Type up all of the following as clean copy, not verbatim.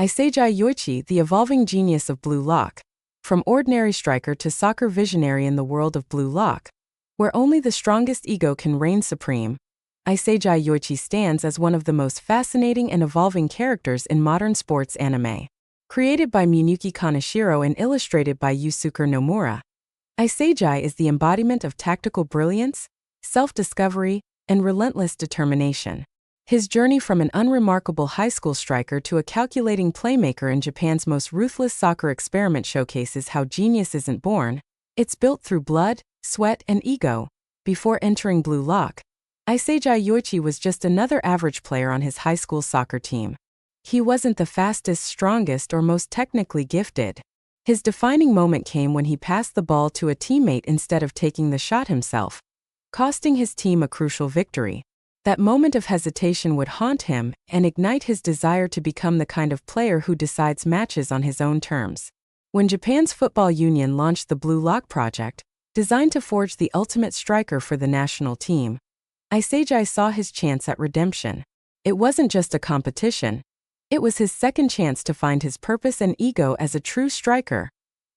Isagi Yoichi, the evolving genius of Blue Lock. From ordinary striker to soccer visionary in the world of Blue Lock, where only the strongest ego can reign supreme, Isagi Yoichi stands as one of the most fascinating and evolving characters in modern sports anime. Created by Miyuki Kaneshiro and illustrated by Yusuke Nomura, Isagi is the embodiment of tactical brilliance, self-discovery, and relentless determination. His journey from an unremarkable high school striker to a calculating playmaker in Japan's most ruthless soccer experiment showcases how genius isn't born, it's built through blood, sweat, and ego. Before entering Blue Lock, Isagi Yoichi was just another average player on his high school soccer team. He wasn't the fastest, strongest, or most technically gifted. His defining moment came when he passed the ball to a teammate instead of taking the shot himself, costing his team a crucial victory. That moment of hesitation would haunt him and ignite his desire to become the kind of player who decides matches on his own terms. When Japan's football union launched the Blue Lock project, designed to forge the ultimate striker for the national team, Isagi saw his chance at redemption. It wasn't just a competition, it was his second chance to find his purpose and ego as a true striker.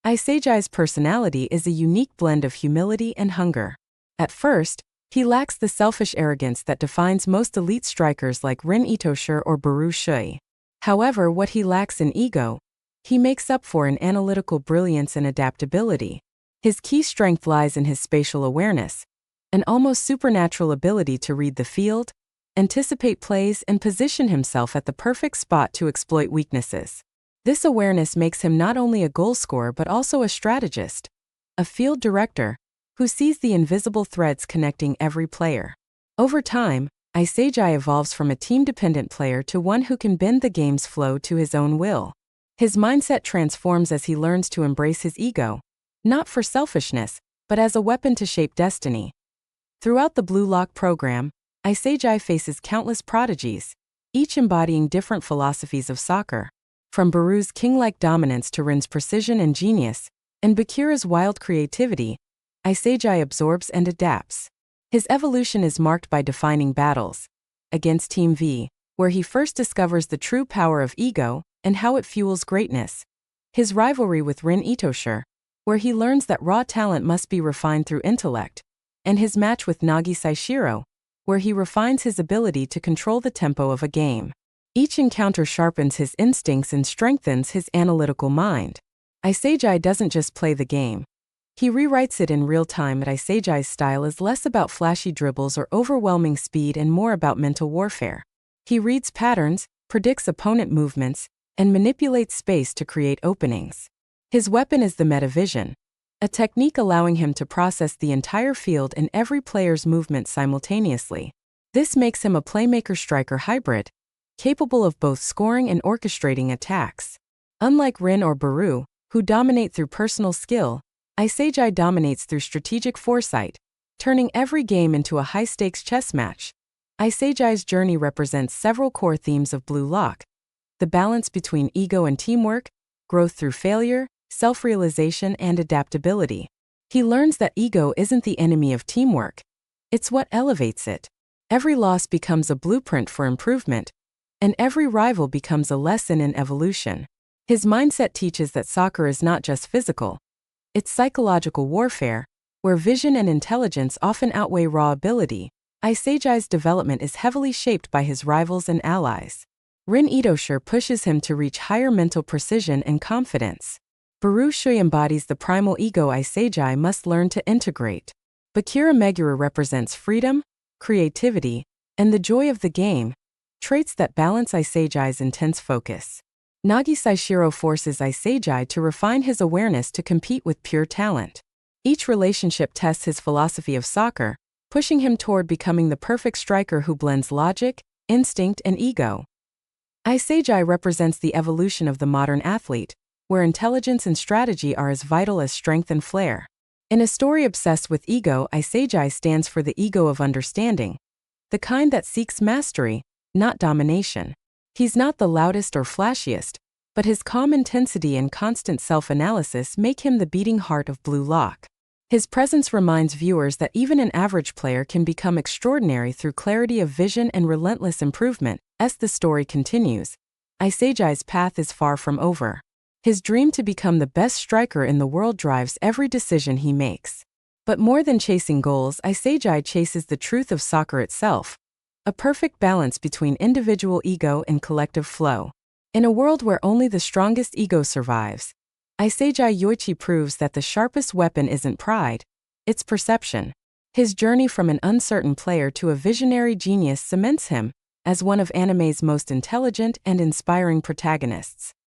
Isagi's personality is a unique blend of humility and hunger. At first, he lacks the selfish arrogance that defines most elite strikers like Rin Itoshi or Barou. However, what he lacks in ego, he makes up for in analytical brilliance and adaptability. His key strength lies in his spatial awareness, an almost supernatural ability to read the field, anticipate plays, and position himself at the perfect spot to exploit weaknesses. This awareness makes him not only a goal scorer but also a strategist, a field director, who sees the invisible threads connecting every player. Over time, Isagi evolves from a team-dependent player to one who can bend the game's flow to his own will. His mindset transforms as he learns to embrace his ego, not for selfishness, but as a weapon to shape destiny. Throughout the Blue Lock program, Isagi faces countless prodigies, each embodying different philosophies of soccer. From Barou's king-like dominance to Rin's precision and genius, and Bachira's wild creativity, Isagi absorbs and adapts. His evolution is marked by defining battles against Team V, where he first discovers the true power of ego and how it fuels greatness. His rivalry with Rin Itoshi, where he learns that raw talent must be refined through intellect, and his match with Nagi, where he refines his ability to control the tempo of a game. Each encounter sharpens his instincts and strengthens his analytical mind. Isagi doesn't just play the game, he rewrites it in real time. Isagi's style is less about flashy dribbles or overwhelming speed and more about mental warfare. He reads patterns, predicts opponent movements, and manipulates space to create openings. His weapon is the metavision, a technique allowing him to process the entire field and every player's movement simultaneously. This makes him a playmaker-striker hybrid, capable of both scoring and orchestrating attacks. Unlike Rin or Barou, who dominate through personal skill, Isagi dominates through strategic foresight, turning every game into a high-stakes chess match. Isagi's journey represents several core themes of Blue Lock: the balance between ego and teamwork, growth through failure, self-realization, and adaptability. He learns that ego isn't the enemy of teamwork, it's what elevates it. Every loss becomes a blueprint for improvement, and every rival becomes a lesson in evolution. His mindset teaches that soccer is not just physical, it's psychological warfare, where vision and intelligence often outweigh raw ability. Isagi's development is heavily shaped by his rivals and allies. Rin Itoshi pushes him to reach higher mental precision and confidence. Barou embodies the primal ego Isagi must learn to integrate. Bachira represents freedom, creativity, and the joy of the game, traits that balance Isagi's intense focus. Nagi forces Isagi to refine his awareness to compete with pure talent. Each relationship tests his philosophy of soccer, pushing him toward becoming the perfect striker who blends logic, instinct, and ego. Isagi represents the evolution of the modern athlete, where intelligence and strategy are as vital as strength and flair. In a story obsessed with ego, Isagi stands for the ego of understanding, the kind that seeks mastery, not domination. He's not the loudest or flashiest, but his calm intensity and constant self-analysis make him the beating heart of Blue Lock. His presence reminds viewers that even an average player can become extraordinary through clarity of vision and relentless improvement. As the story continues, Isagi's path is far from over. His dream to become the best striker in the world drives every decision he makes. But more than chasing goals, Isagi chases the truth of soccer itself, a perfect balance between individual ego and collective flow. In a world where only the strongest ego survives, Isagi Yoichi proves that the sharpest weapon isn't pride, it's perception. His journey from an uncertain player to a visionary genius cements him as one of anime's most intelligent and inspiring protagonists.